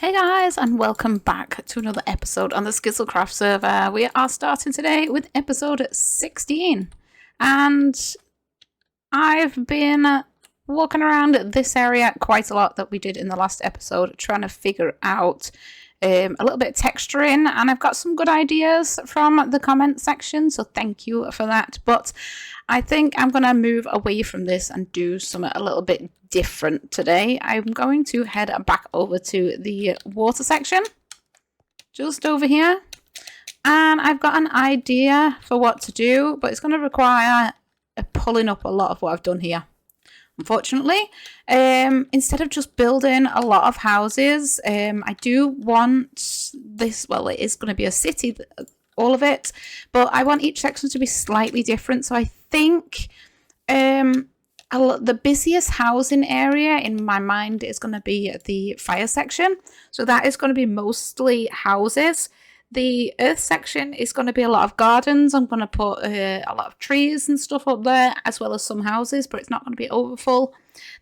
Hey guys, and welcome back to another episode on the SkizzleCraft server. We are starting today with episode 16, and I've been walking around this area quite a lot that we did in the last episode, trying to figure out a little bit of texturing, and I've got some good ideas from the comment section, so thank you for that. But I think I'm going to move away from this and do something a little bit different today. I'm going to head back over to the water section, just over here, and I've got an idea for what to do, but it's going to require pulling up a lot of what I've done here. Unfortunately, instead of just building a lot of houses, I do want this, well, it is going to be a city, all of it, but I want each section to be slightly different. So I think the busiest housing area in my mind is going to be the fire section. So that is going to be mostly houses. The earth section is going to be a lot of gardens. I'm going to put a lot of trees and stuff up there, as well as some houses, but it's not going to be overfull.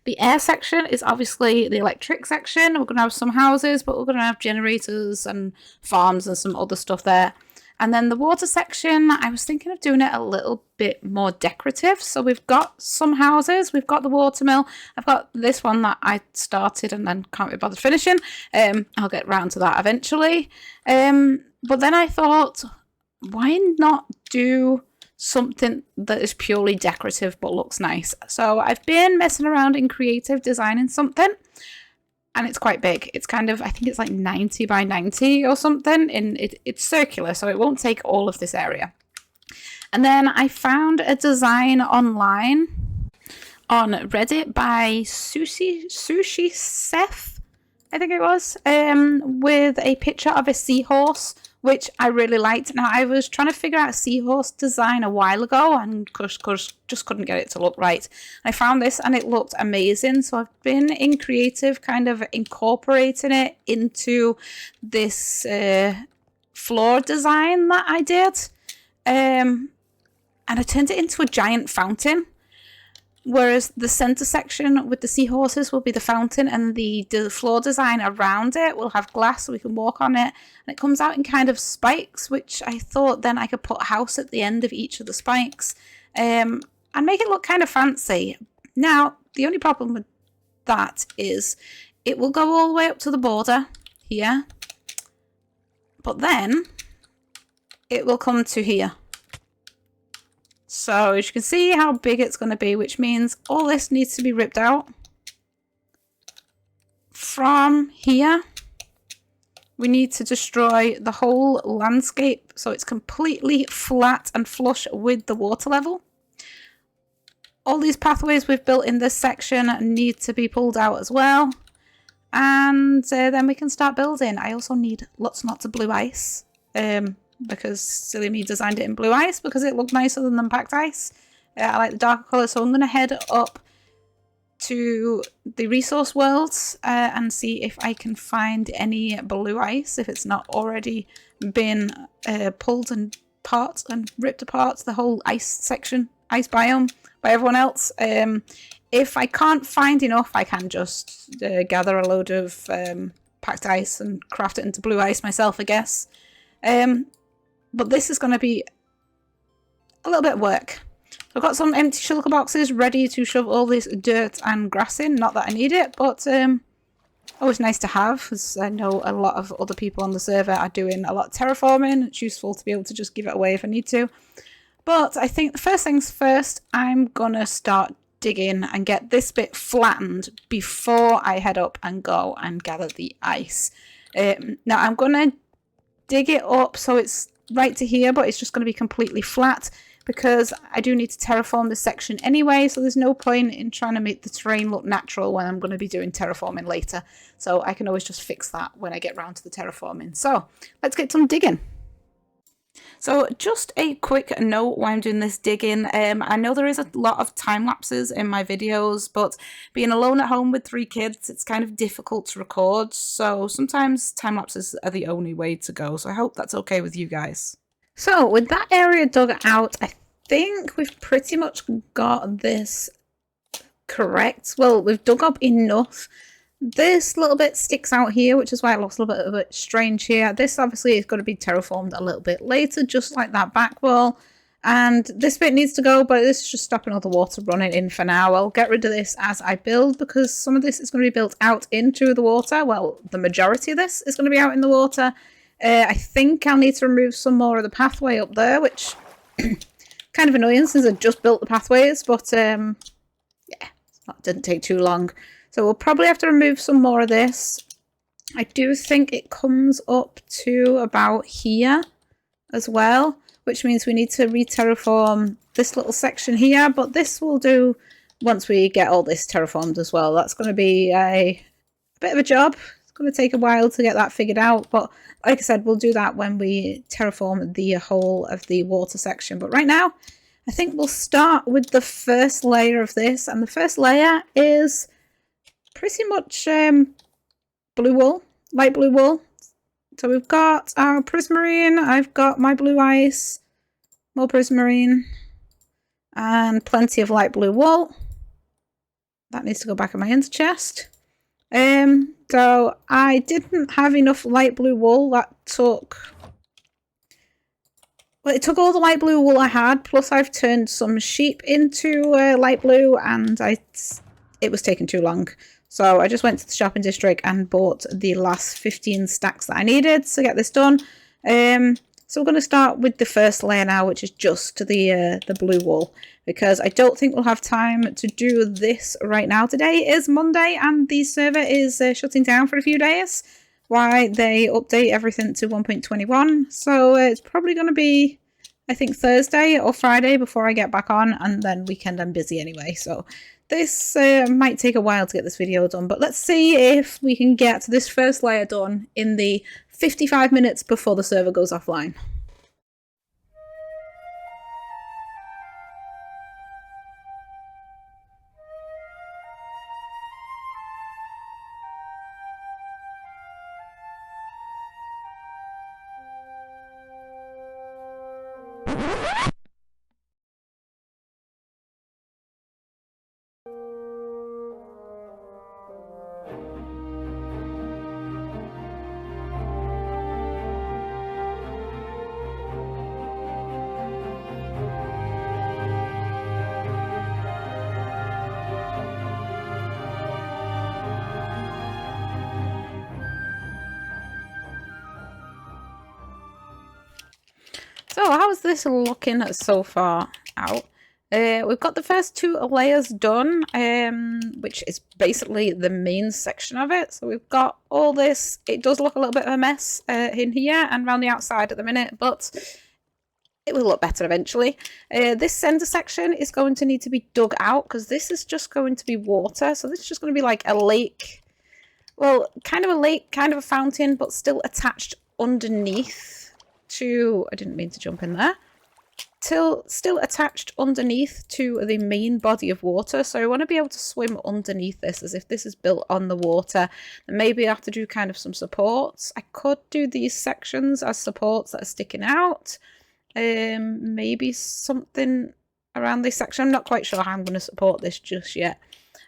The air section is obviously the electric section. We're going to have some houses, but we're going to have generators and farms and some other stuff there. And then the water section, I was thinking of doing it a little bit more decorative. So we've got some houses, we've got the watermill. I've got this one that I started and then can't be bothered finishing. I'll get round to that eventually. But then I thought, why not do something that is purely decorative but looks nice? So I've been messing around in creative designing something. And it's quite big. It's kind of, I think it's like 90 by 90 or something. And it's circular, so it won't take all of this area. And then I found a design online on Reddit by Sushi Seth, I think it was, with a picture of a seahorse, which I really liked. Now, I was trying to figure out a seahorse design a while ago and just couldn't get it to look right. I found this and it looked amazing. So I've been in creative kind of incorporating it into this floor design that I did. And I turned it into a giant fountain. Whereas the center section with the seahorses will be the fountain, and the floor design around it will have glass so we can walk on it. And it comes out in kind of spikes, which I thought then I could put a house at the end of each of the spikes and make it look kind of fancy. Now, the only problem with that is it will go all the way up to the border here, but then it will come to here. So as you can see how big it's going to be, which means all this needs to be ripped out. From here, we need to destroy the whole landscape so it's completely flat and flush with the water level. All these pathways we've built in this section need to be pulled out as well. And then we can start building. I also need lots and lots of blue ice. Because silly me designed it in blue ice because it looked nicer than the packed ice. I like the darker colour, so I'm going to head up to the resource worlds and see if I can find any blue ice, if it's not already been pulled and apart and ripped apart, the whole ice section, ice biome, by everyone else. If I can't find enough, I can just gather a load of packed ice and craft it into blue ice myself, I guess. But this is going to be a little bit of work. I've got some empty shulker boxes ready to shove all this dirt and grass in. Not that I need it, but always nice to have, because I know a lot of other people on the server are doing a lot of terraforming. It's useful to be able to just give it away if I need to. But I think the first things first, I'm going to start digging and get this bit flattened before I head up and go and gather the ice. Now I'm going to dig it up so it's right to here, but it's just going to be completely flat because I do need to terraform this section anyway, so there's no point in trying to make the terrain look natural when I'm going to be doing terraforming later. So I can always just fix that when I get round to the terraforming. So let's get some digging. So just a quick note while I'm doing this digging. I know there is a lot of time lapses in my videos, but being alone at home with 3 kids, it's kind of difficult to record. So sometimes time lapses are the only way to go. So I hope that's okay with you guys. So with that area dug out, I think we've pretty much got this correct. Well, we've dug up enough This little bit sticks out here, which is why it looks a little bit strange here. This obviously is going to be terraformed a little bit later, just like that back wall. And this bit needs to go, but this is just stopping all the water running in for now. I'll get rid of this as I build, because some of this is going to be built out into the water. Well, the majority of this is going to be out in the water. I think I'll need to remove some more of the pathway up there, which kind of annoying since I just built the pathways, but yeah, that didn't take too long. So we'll probably have to remove some more of this. I do think it comes up to about here as well, which means we need to re-terraform this little section here, but this will do once we get all this terraformed as well. That's going to be a bit of a job. It's going to take a while to get that figured out, but like I said, we'll do that when we terraform the whole of the water section. But right now, I think we'll start with the first layer of this, and the first layer is pretty much blue wool, light blue wool. So we've got our prismarine, I've got my blue ice, more prismarine, and plenty of light blue wool. That needs to go back in my ender chest. So I didn't have enough light blue wool. That took... Well, it took all the light blue wool I had, plus I've turned some sheep into light blue, and it was taking too long. So I just went to the shopping district and bought the last 15 stacks that I needed to get this done. So we're going to start with the first layer now, which is just the blue wool, because I don't think we'll have time to do this right now. Today is Monday and the server is shutting down for a few days while they update everything to 1.21. So it's probably going to be, I think, Thursday or Friday before I get back on, and then weekend I'm busy anyway. So this might take a while to get this video done, but let's see if we can get this first layer done in the 55 minutes before the server goes offline. So how's this looking so far out? We've got the first two layers done, which is basically the main section of it. So we've got all this. It does look a little bit of a mess in here and around the outside at the minute, but it will look better eventually. This center section is going to need to be dug out because this is just going to be water. So this is just going to be like a lake. Well, kind of a lake, kind of a fountain, but still attached underneath to... I didn't mean to jump in there. Still attached underneath to the main body of water. So I want to be able to swim underneath this as if this is built on the water. And maybe I have to do kind of some supports. I could do these sections as supports that are sticking out. Maybe something around this section. I'm not quite sure how I'm going to support this just yet.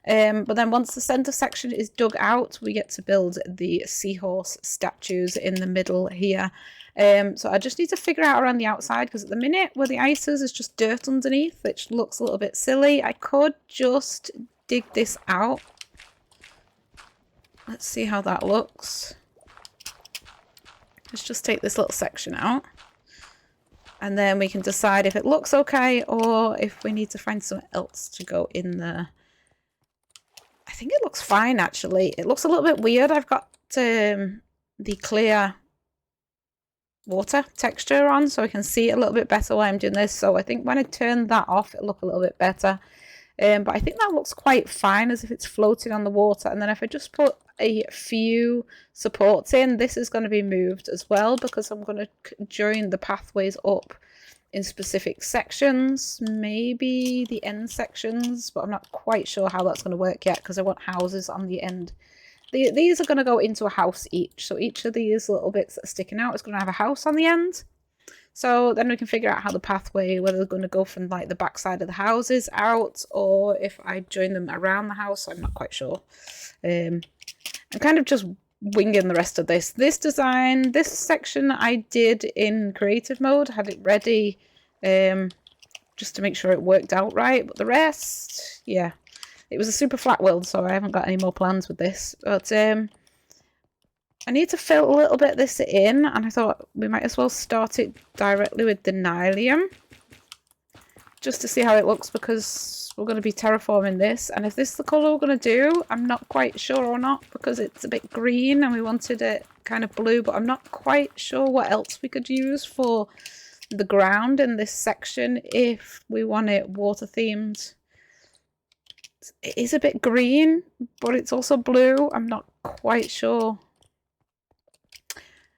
But then once the center section is dug out, we get to build the seahorse statues in the middle here. So I just need to figure out around the outside, because at the minute where the ice is just dirt underneath, which looks a little bit silly. I could just dig this out. Let's see how that looks. Let's just take this little section out. And then we can decide if it looks okay or if we need to find something else to go in there. I think it looks fine, actually. It looks a little bit weird. I've got the clear water texture on, so I can see it a little bit better while I'm doing this. So I think when I turn that off, it'll look a little bit better. But I think that looks quite fine, as if it's floating on the water. And then if I just put a few supports in, this is going to be moved as well, because I'm going to join the pathways up in specific sections, maybe the end sections, but I'm not quite sure how that's going to work yet, because I want houses on the end. These are going to go into a house each, so each of these little bits that are sticking out is going to have a house on the end. So then we can figure out how the pathway, whether they're going to go from like the back side of the houses out, or if I join them around the house. I'm not quite sure. I'm kind of just winging the rest of this. This design, this section I did in creative mode, had it ready just to make sure it worked out right. But the rest, yeah, it was a super flat world, so I haven't got any more plans with this. But I need to fill a little bit of this in, and I thought we might as well start it directly with the Nylium, just to see how it looks, because we're going to be terraforming this. And if this is the colour we're going to do, I'm not quite sure or not, because it's a bit green and we wanted it kind of blue, but I'm not quite sure what else we could use for the ground in this section if we want it water themed. It is a bit green, but it's also blue. I'm not quite sure.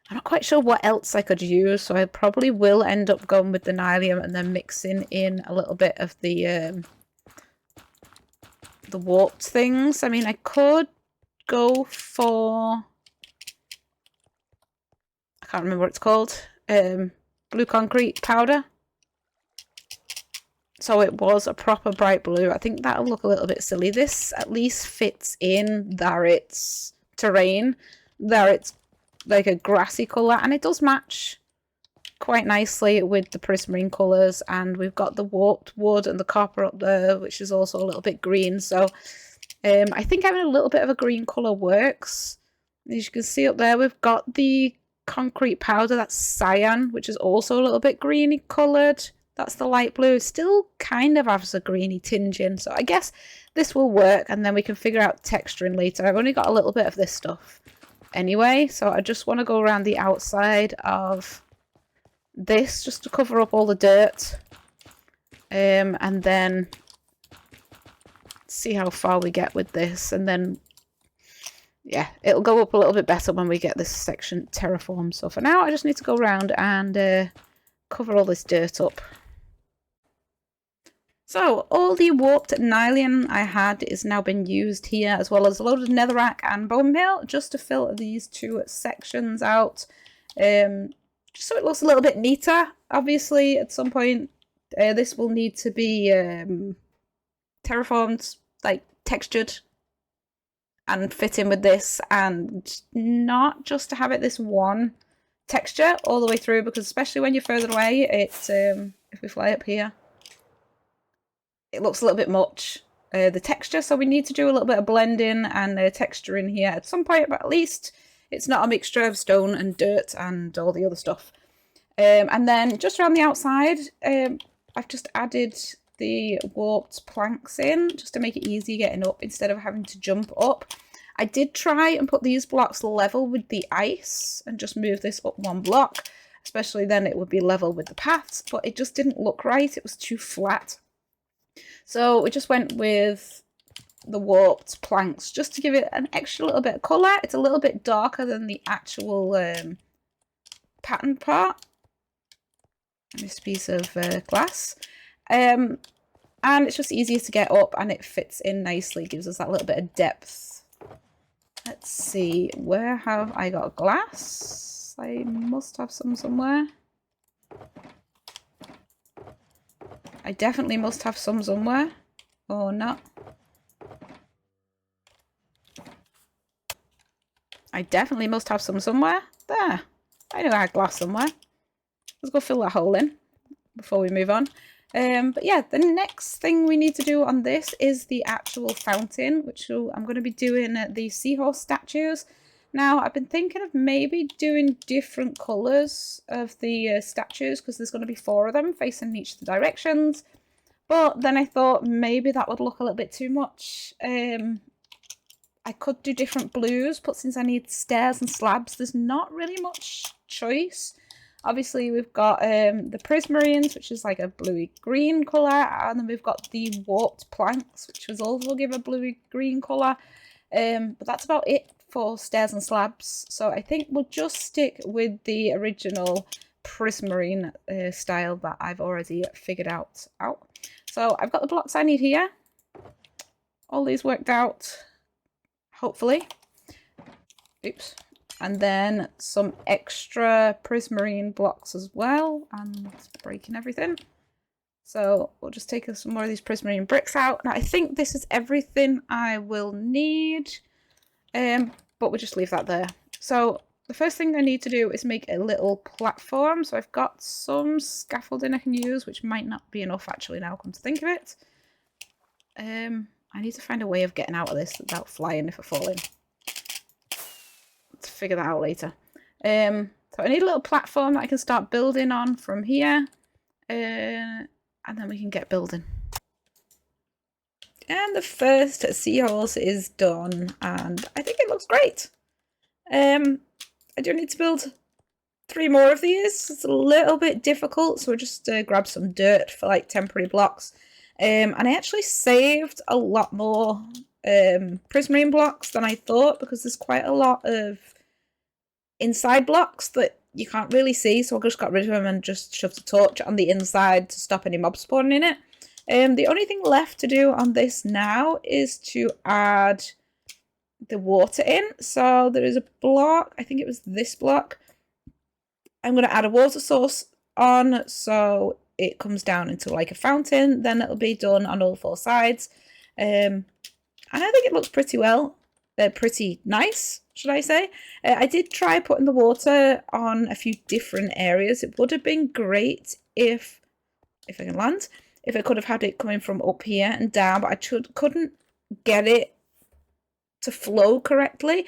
I'm not quite sure what else I could use, so I probably will end up going with the Nylium and then mixing in a little bit of the warped things. I mean, I could go for, I can't remember what it's called, blue concrete powder. So it was a proper bright blue. I think that'll look a little bit silly. This at least fits in that it's terrain, that it's like a grassy colour, and it does match quite nicely with the prismarine colours. And we've got the warped wood and the copper up there, which is also a little bit green. So I think having a little bit of a green colour works. As you can see up there, we've got the concrete powder, that's cyan, which is also a little bit greeny coloured. That's the light blue. Still kind of has a greeny tinge in, so I guess this will work, and then we can figure out texturing later. I've only got a little bit of this stuff anyway, so I just want to go around the outside of this just to cover up all the dirt, and then see how far we get with this, and then yeah, it'll go up a little bit better when we get this section terraformed. So for now I just need to go around and cover all this dirt up. So all the warped Nylium I had is now been used here, as well as a load of netherrack and bone meal, just to fill these two sections out, just so it looks a little bit neater. Obviously at some point this will need to be terraformed, like textured, and fit in with this, and not just to have it this one texture all the way through, because especially when you're further away, it's if we fly up here, it looks a little bit much, the texture. So we need to do a little bit of blending and texture in here at some point, but at least it's not a mixture of stone and dirt and all the other stuff. And then just around the outside, I've just added the warped planks in just to make it easy getting up instead of having to jump up. I did try and put these blocks level with the ice and just move this up one block, especially then it would be level with the paths, but it just didn't look right. It was too flat. So we just went with the warped planks just to give it an extra little bit of colour. It's a little bit darker than the actual pattern part. This piece of glass. And it's just easier to get up, and it fits in nicely, gives us that little bit of depth. Let's see, where have I got glass? I must have some somewhere. I definitely must have some somewhere, or not. I definitely must have some somewhere. There, I know I had glass somewhere. Let's go fill that hole in before we move on. But yeah, the next thing we need to do on this is the actual fountain, which I'm going to be doing the Seahorse statues. Now, I've been thinking of maybe doing different colours of the statues, because there's going to be 4 of them facing each of the directions. But then I thought maybe that would look a little bit too much. I could do different blues, but since I need stairs and slabs, there's not really much choice. Obviously, we've got the prismarines, which is like a bluey green colour, and then we've got the warped planks, which was also give a bluey green colour. But that's about it for stairs and slabs. So I think we'll just stick with the original prismarine style that I've already figured out. So I've got the blocks I need here. All these worked out, hopefully. Oops. And then some extra prismarine blocks as well, and breaking everything. So we'll just take some more of these prismarine bricks out. Now I think this is everything I will need. but we'll just leave that there. So the first thing I need to do is make a little platform. So I've got some scaffolding I can use, which might not be enough actually now, come to think of it. I need to find a way of getting out of this without flying if I fall in. Let's figure that out later. So I need a little platform that I can start building on from here. And then we can get building. And the first seahorse is done, and I think it looks great. I do need to build 3 more of these. It's a little bit difficult, so we'll just grab some dirt for like temporary blocks. And I actually saved a lot more prismarine blocks than I thought, because there's quite a lot of inside blocks that you can't really see, so I just got rid of them and just shoved a torch on the inside to stop any mobs spawning in it. The only thing left to do on this now is to add the water in. So there is a block, I think it was this block. I'm going to add a water source on so it comes down into like a fountain. Then it'll be done on all 4 sides. And I think it looks pretty well. Pretty nice, should I say. I did try putting the water on a few different areas. It would have been great if I can land. If I could have had it coming from up here and down, but I couldn't get it to flow correctly.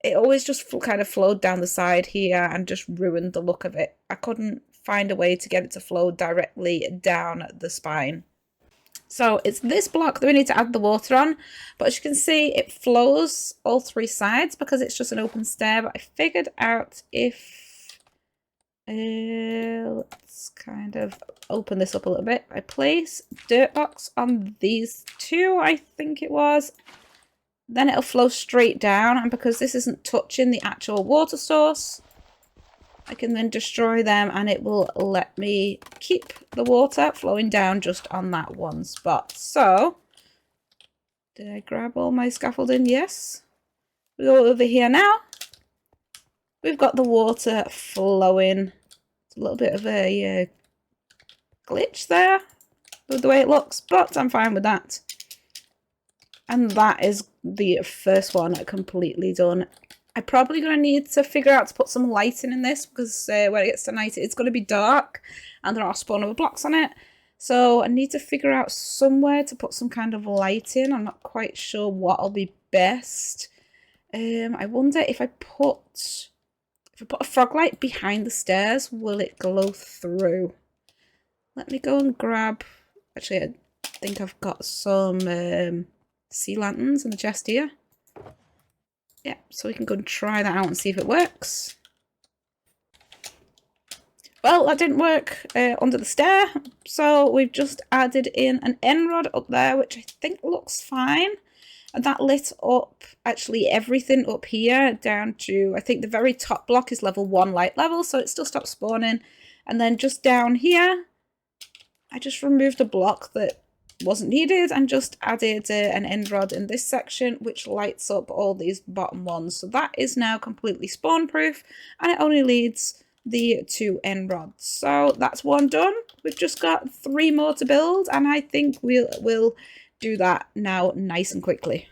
It always just kind of flowed down the side here and just ruined the look of it. I couldn't find a way to get it to flow directly down the spine. So it's this block that we need to add the water on, but as you can see, it flows all 3 sides because it's just an open stair. But I figured out if let's kind of open this up a little bit. I place dirt blocks on these 2, I think it was. Then it'll flow straight down, and because this isn't touching the actual water source, I can then destroy them and it will let me keep the water flowing down just on that one spot. So, did I grab all my scaffolding? Yes. We go over here now. We've got the water flowing. It's a little bit of a glitch there with the way it looks, but I'm fine with that. And that is the first one completely done. I'm probably going to need to figure out to put some lighting in this, because when it gets to night it's going to be dark and there are spawnable blocks on it. So I need to figure out somewhere to put some kind of light in. I'm not quite sure what'll be best. I wonder if I put a frog light behind the stairs, will it glow through? Let me go and grab... Actually, I think I've got some sea lanterns in the chest here. Yeah, so we can go and try that out and see if it works. Well, that didn't work under the stair, so we've just added in an end rod up there, which I think looks fine. And that lit up actually everything up here down to, I think the very top block is level 1 light level, so it still stopped spawning. And then just down here, I just removed a block that wasn't needed and just added an end rod in this section, which lights up all these bottom ones. So that is now completely spawn proof, and it only needs the 2 end rods. So that's 1 done. We've just got 3 more to build, and I think we'll do that now nice and quickly.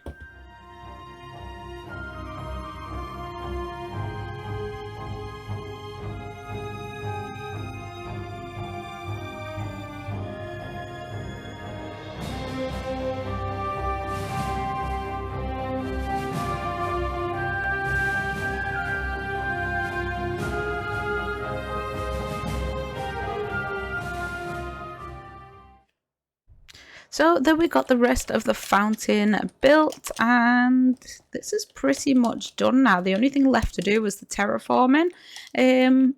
So then we got the rest of the fountain built, and this is pretty much done now. The only thing left to do was the terraforming. I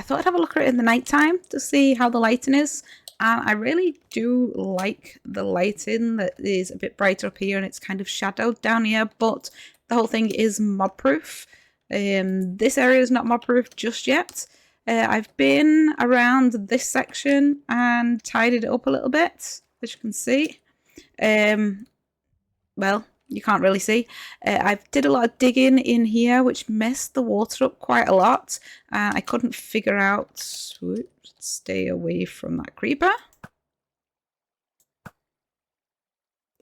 thought I'd have a look at it in the night time to see how the lighting is, and I really do like the lighting that is a bit brighter up here and it's kind of shadowed down here, but the whole thing is mob proof. This area is not mob proof just yet. I've been around this section and tidied it up a little bit, as you can see. Well, you can't really see. I did a lot of digging in here, which messed the water up quite a lot. I couldn't figure out... Whoops, stay away from that creeper.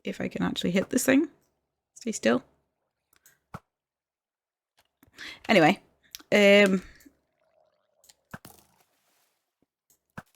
If I can actually hit this thing. Stay still. Anyway,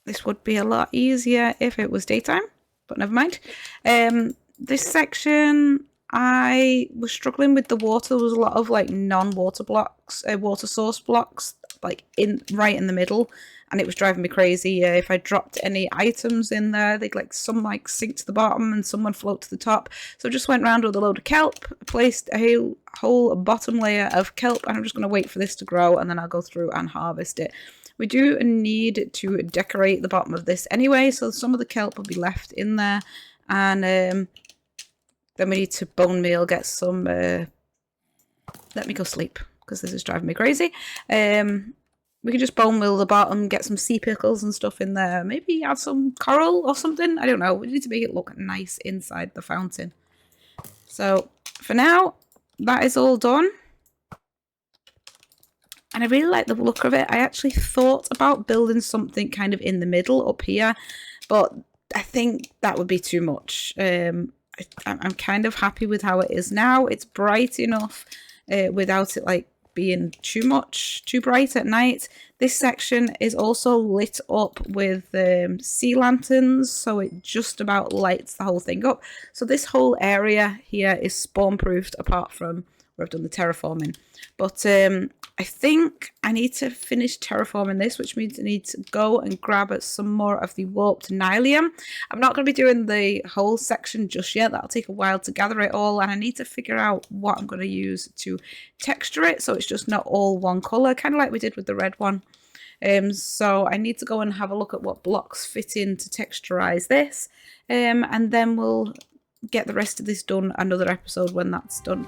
this would be a lot easier if it was daytime, but never mind. This section, I was struggling with the water. There was a lot of like non-water blocks, water source blocks, like right in the middle, and it was driving me crazy. If I dropped any items in there, they'd like some like sink to the bottom and some would float to the top. So I just went around with a load of kelp, placed a whole bottom layer of kelp, and I'm just going to wait for this to grow, and then I'll go through and harvest it. We do need to decorate the bottom of this anyway, so some of the kelp will be left in there, and then we need to bone meal, get some, let me go sleep, because this is driving me crazy. We can just bone meal the bottom, get some sea pickles and stuff in there, maybe add some coral or something, I don't know. We need to make it look nice inside the fountain. So, for now, that is all done. And I really like the look of it. I actually thought about building something kind of in the middle up here, but I think that would be too much. I'm kind of happy with how it is now. It's bright enough without it like being too bright at night. This section is also lit up with sea lanterns, so it just about lights the whole thing up. So this whole area here is spawn proofed apart from where I've done the terraforming. But I think I need to finish terraforming this, which means I need to go and grab some more of the warped nylium. I'm not going to be doing the whole section just yet. That'll take a while to gather it all, and I need to figure out what I'm going to use to texture it so it's just not all one colour, kind of like we did with the red one. So I need to go and have a look at what blocks fit in to texturize this, and then we'll get the rest of this done another episode when that's done.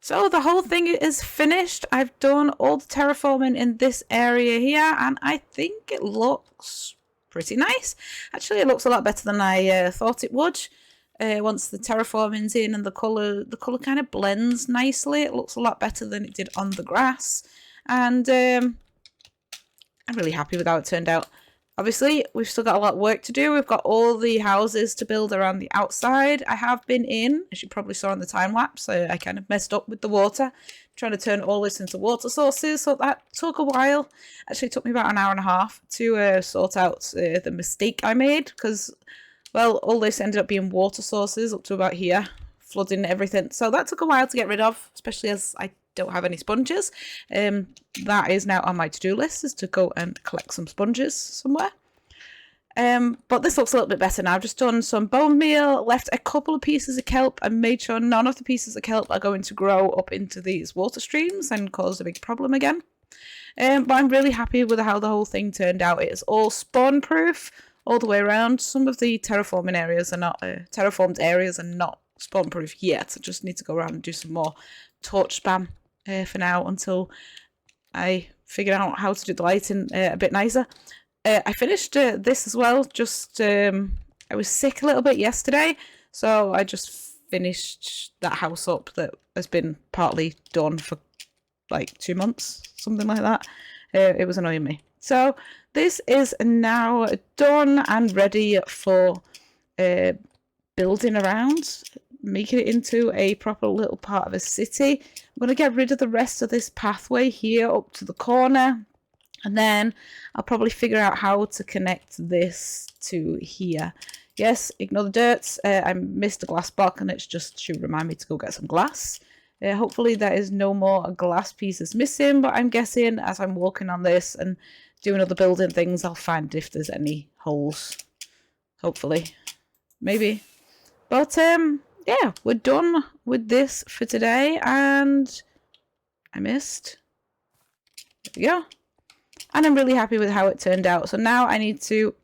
So the whole thing is finished. I've done all the terraforming in this area here, and I think it looks pretty nice. Actually, it looks a lot better than I thought it would. Once the terraforming's in and the colour kind of blends nicely. It looks a lot better than it did on the grass. And I'm really happy with how it turned out. Obviously, we've still got a lot of work to do. We've got all the houses to build around the outside. I have been in, as you probably saw in the time lapse, I kind of messed up with the water, trying to turn all this into water sources. So that took a while. Actually, it took me about an hour and a half to sort out the mistake I made, because, well, all this ended up being water sources up to about here, flooding everything. So that took a while to get rid of, especially as I don't have any sponges. That is now on my to-do list, is to go and collect some sponges somewhere. But this looks a little bit better now. I've just done some bone meal, left a couple of pieces of kelp, and made sure none of the pieces of kelp are going to grow up into these water streams and cause a big problem again. But I'm really happy with how the whole thing turned out. It is all spawn proof all the way around. Some of the terraforming areas are not terraformed areas are not spawn proof yet. I just need to go around and do some more torch spam for now until I figure out how to do the lighting a bit nicer. I finished this as well. Just I was sick a little bit yesterday, so I just finished that house up that has been partly done for like 2 months, something like that. It was annoying me. So this is now done and ready for building around, making it into a proper little part of a city. I'm going to get rid of the rest of this pathway here up to the corner. And then I'll probably figure out how to connect this to here. Yes, ignore the dirt. I missed a glass block and it's just to remind me to go get some glass. Hopefully there is no more glass pieces missing, but I'm guessing as I'm walking on this and doing other building things, I'll find if there's any holes. Hopefully. Maybe. But yeah, we're done with this for today, and I missed. There we go. And I'm really happy with how it turned out. So now I need to...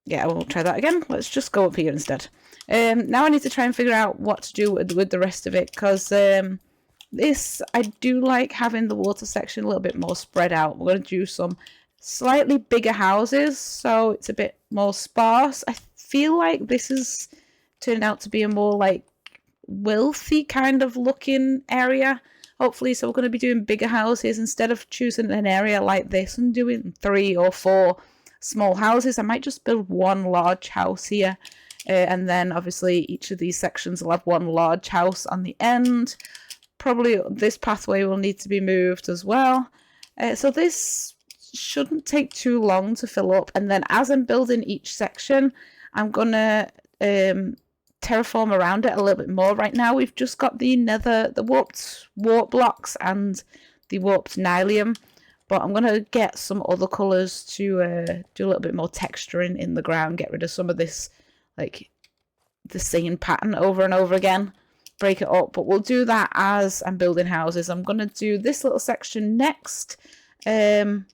Yeah, I won't try that again. Let's just go up here instead. Now I need to try and figure out what to do with the rest of it, because this, I do like having the water section a little bit more spread out. We're going to do some slightly bigger houses, so it's a bit more sparse. I feel like this has turned out to be a more like wealthy kind of looking area, hopefully. So we're going to be doing bigger houses instead of choosing an area like this and doing 3 or 4 small houses. I might just build one large house here, and then obviously each of these sections will have one large house on the end. Probably this pathway will need to be moved as well. So this shouldn't take too long to fill up, and then as I'm building each section, I'm gonna terraform around it a little bit more. Right now we've just got the warped warp blocks and the warped nylium, but I'm gonna get some other colors to do a little bit more texturing in the ground, get rid of some of this like the same pattern over and over again, break it up. But we'll do that as I'm building houses. I'm gonna do this little section next, and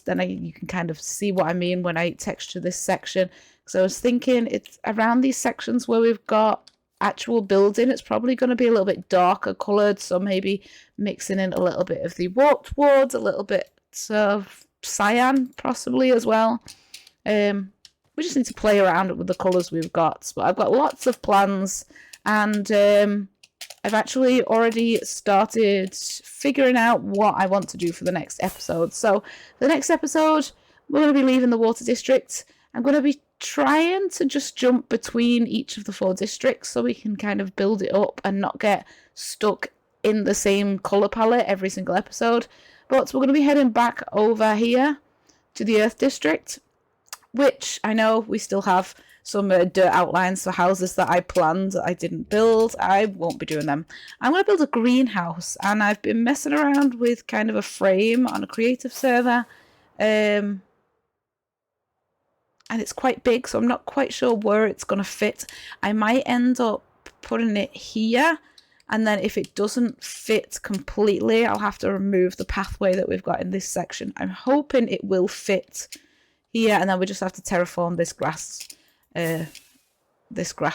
then you can kind of see what I mean when I texture this section. So I was thinking it's around these sections where we've got actual building, it's probably going to be a little bit darker coloured, so maybe mixing in a little bit of the warped wood, a little bit of cyan possibly as well. We just need to play around with the colours we've got. But I've got lots of plans, and I've actually already started figuring out what I want to do for the next episode. So the next episode, we're going to be leaving the water district. I'm going to be trying to just jump between each of the 4 districts so we can kind of build it up and not get stuck in the same colour palette every single episode. But we're going to be heading back over here to the Earth District, which I know we still have some dirt outlines for houses that I planned that I didn't build. I won't be doing them. I'm going to build a greenhouse, and I've been messing around with kind of a frame on a creative server. And it's quite big, so I'm not quite sure where it's going to fit. I might end up putting it here, and then if it doesn't fit completely, I'll have to remove the pathway that we've got in this section. I'm hoping it will fit here, and then we just have to terraform this grass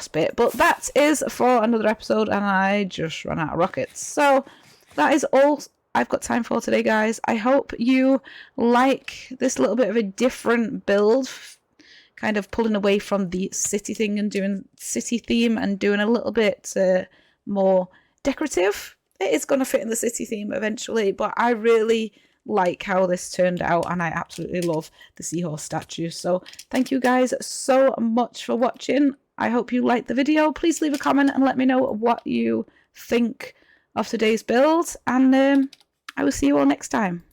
bit. But that is for another episode, and I just ran out of rockets. So that is all I've got time for today, guys. I hope you like this little bit of a different build, kind of pulling away from the city thing and doing city theme and doing a little bit more decorative. It is going to fit in the city theme eventually, but I really like how this turned out, and I absolutely love the seahorse statue. So thank you guys so much for watching. I hope you liked the video. Please leave a comment and let me know what you think of today's build, and I will see you all next time.